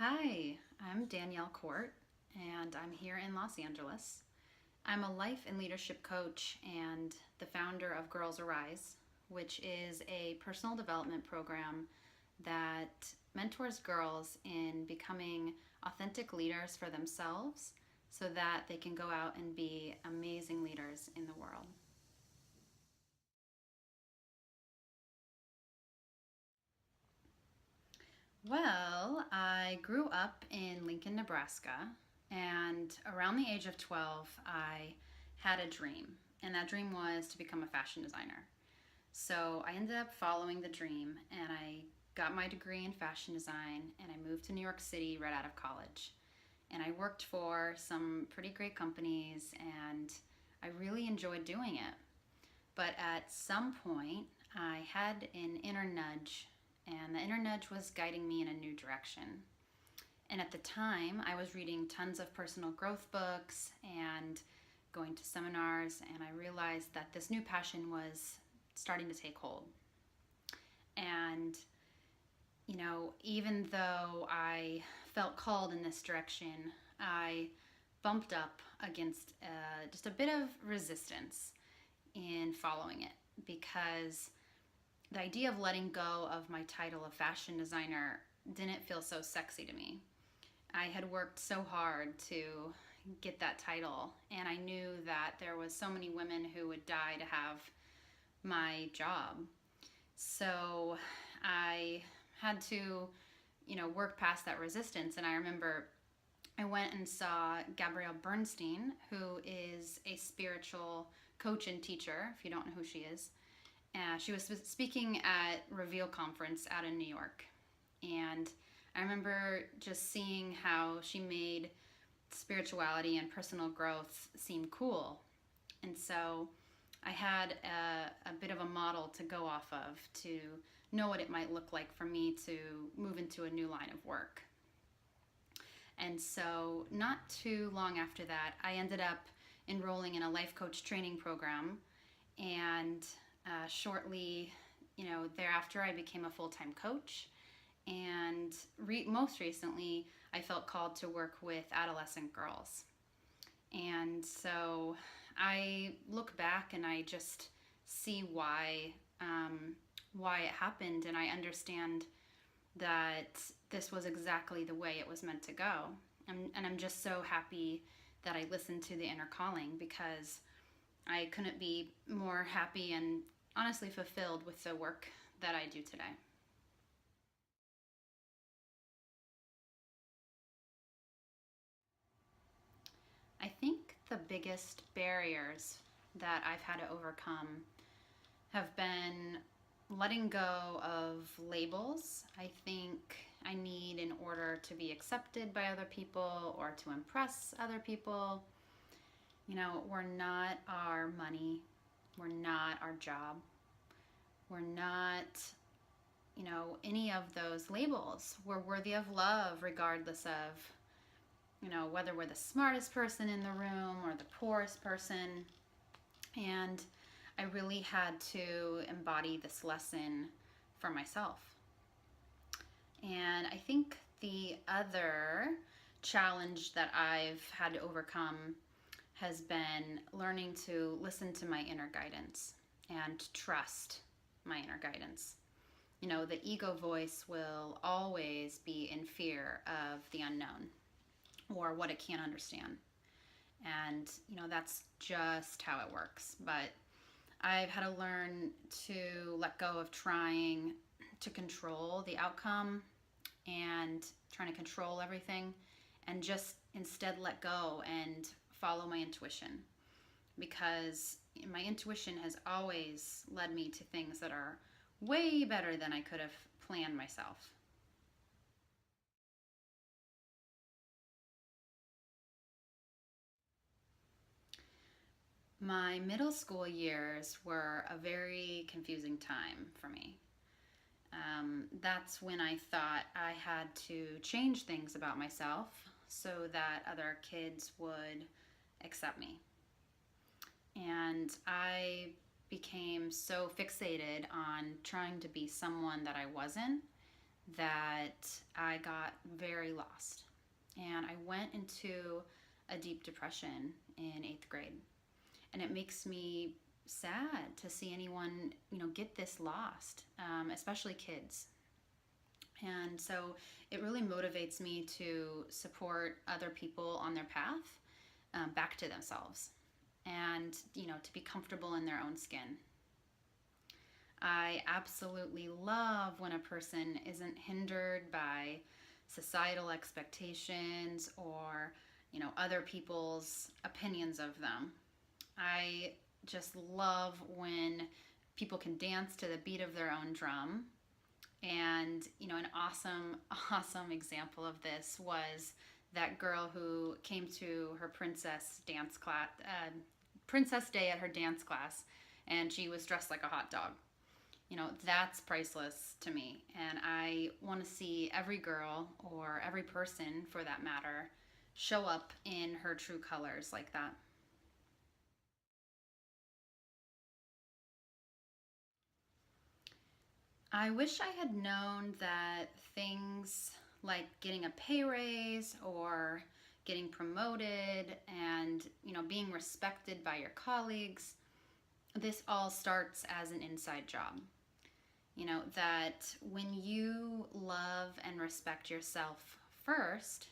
Hi, I'm Danielle Kort, and I'm here in Los Angeles. I'm a life and leadership coach and the founder of Girls Arise, which is a personal development program that mentors girls in becoming authentic leaders for themselves so that they can go out and be amazing leaders in the world. Well, I grew up in Lincoln, Nebraska, and around the age of 12, I had a dream, and that dream was to become a fashion designer. So I ended up following the dream, and I got my degree in fashion design, and I moved to New York City right out of college. And I worked for some pretty great companies, and I really enjoyed doing it. But at some point, I had an inner nudge, and the inner nudge was guiding me in a new direction. And at the time, I was reading tons of personal growth books and going to seminars, and I realized that this new passion was starting to take hold. And, even though I felt called in this direction, I bumped up against just a bit of resistance in following it because the idea of letting go of my title of fashion designer didn't feel so sexy to me. I had worked so hard to get that title, and I knew that there was so many women who would die to have my job. So I had to, work past that resistance. And I remember I went and saw Gabrielle Bernstein, who is a spiritual coach and teacher, if you don't know who she is. She was speaking at Reveal Conference out in New York. And I remember just seeing how she made spirituality and personal growth seem cool. And so I had a bit of a model to go off of to know what it might look like for me to move into a new line of work. And so, not too long after that, I ended up enrolling in a life coach training program. And shortly, thereafter, I became a full-time coach. And most recently, I felt called to work with adolescent girls. And so I look back and I just see why it happened, and I understand that this was exactly the way it was meant to go. And I'm just so happy that I listened to the inner calling because I couldn't be more happy and honestly fulfilled with the work that I do today. I think the biggest barriers that I've had to overcome have been letting go of labels. I think I need in order to be accepted by other people or to impress other people. We're not our money, we're not our job, we're not, any of those labels. We're worthy of love regardless of, whether we're the smartest person in the room or the poorest person. And I really had to embody this lesson for myself. And I think the other challenge that I've had to overcome has been learning to listen to my inner guidance and trust my inner guidance. The ego voice will always be in fear of the unknown or what it can't understand. And, that's just how it works. But I've had to learn to let go of trying to control the outcome and trying to control everything and just instead let go and follow my intuition, because my intuition has always led me to things that are way better than I could have planned myself. My middle school years were a very confusing time for me. That's when I thought I had to change things about myself so that other kids would accept me. And I became so fixated on trying to be someone that I wasn't that I got very lost. And I went into a deep depression in 8th grade. And it makes me sad to see anyone, get this lost, especially kids. And so it really motivates me to support other people on their path back to themselves and, to be comfortable in their own skin. I absolutely love when a person isn't hindered by societal expectations or, other people's opinions of them. I just love when people can dance to the beat of their own drum. And, an awesome, awesome example of this was that girl who came to her princess day at her dance class, and she was dressed like a hot dog. That's priceless to me. And I want to see every girl, or every person for that matter, show up in her true colors like that. I wish I had known that things like getting a pay raise or getting promoted and, being respected by your colleagues, this all starts as an inside job. That when you love and respect yourself first,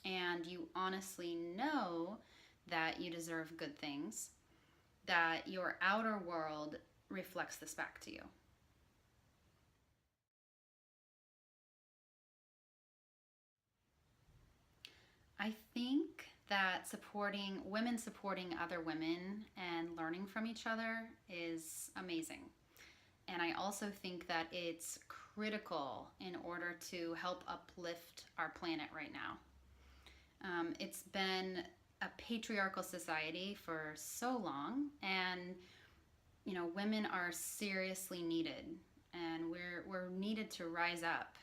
and you honestly know that you deserve good things, that your outer world reflects this back to you. I think that supporting other women and learning from each other is amazing. And I also think that it's critical in order to help uplift our planet right now. It's been a patriarchal society for so long, and women are seriously needed, and we're needed to rise up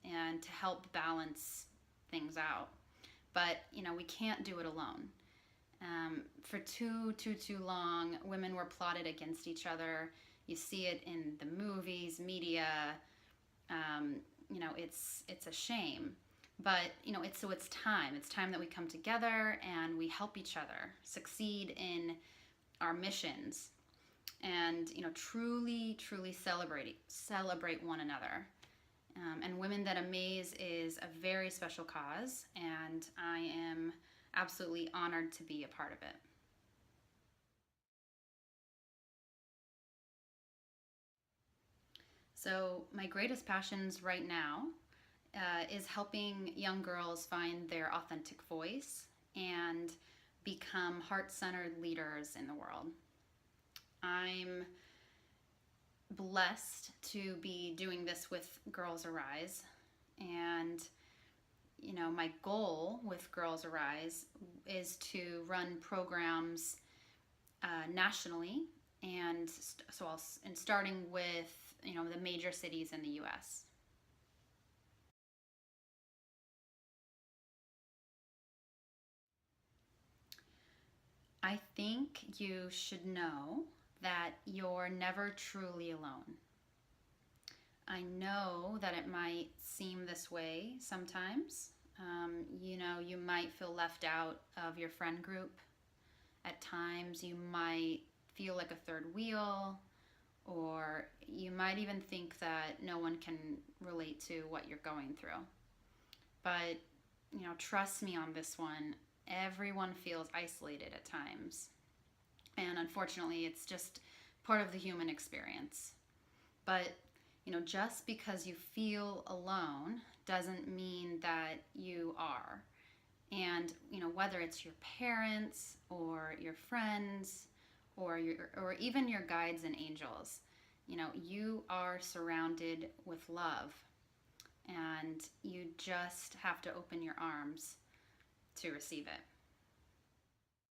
and to help balance things out. But we can't do it alone. For too long, women were plotted against each other. You see it in the movies, media. Um, it's a shame. But it's time. It's time that we come together and we help each other succeed in our missions, and truly celebrate one another. And Women That Amaze is a very special cause, and I am absolutely honored to be a part of it. So, my greatest passions right now is helping young girls find their authentic voice and become heart centered leaders in the world. I'm blessed to be doing this with Girls Arise, and my goal with Girls Arise is to run programs nationally, and starting with the major cities in the U.S. I think you should know that you're never truly alone. I know that it might seem this way sometimes. You might feel left out of your friend group. At times, you might feel like a third wheel, or you might even think that no one can relate to what you're going through. But, trust me on this one, everyone feels isolated at times. And unfortunately, it's just part of the human experience. But, just because you feel alone doesn't mean that you are. And, whether it's your parents or your friends or even your guides and angels, you are surrounded with love, and you just have to open your arms to receive it.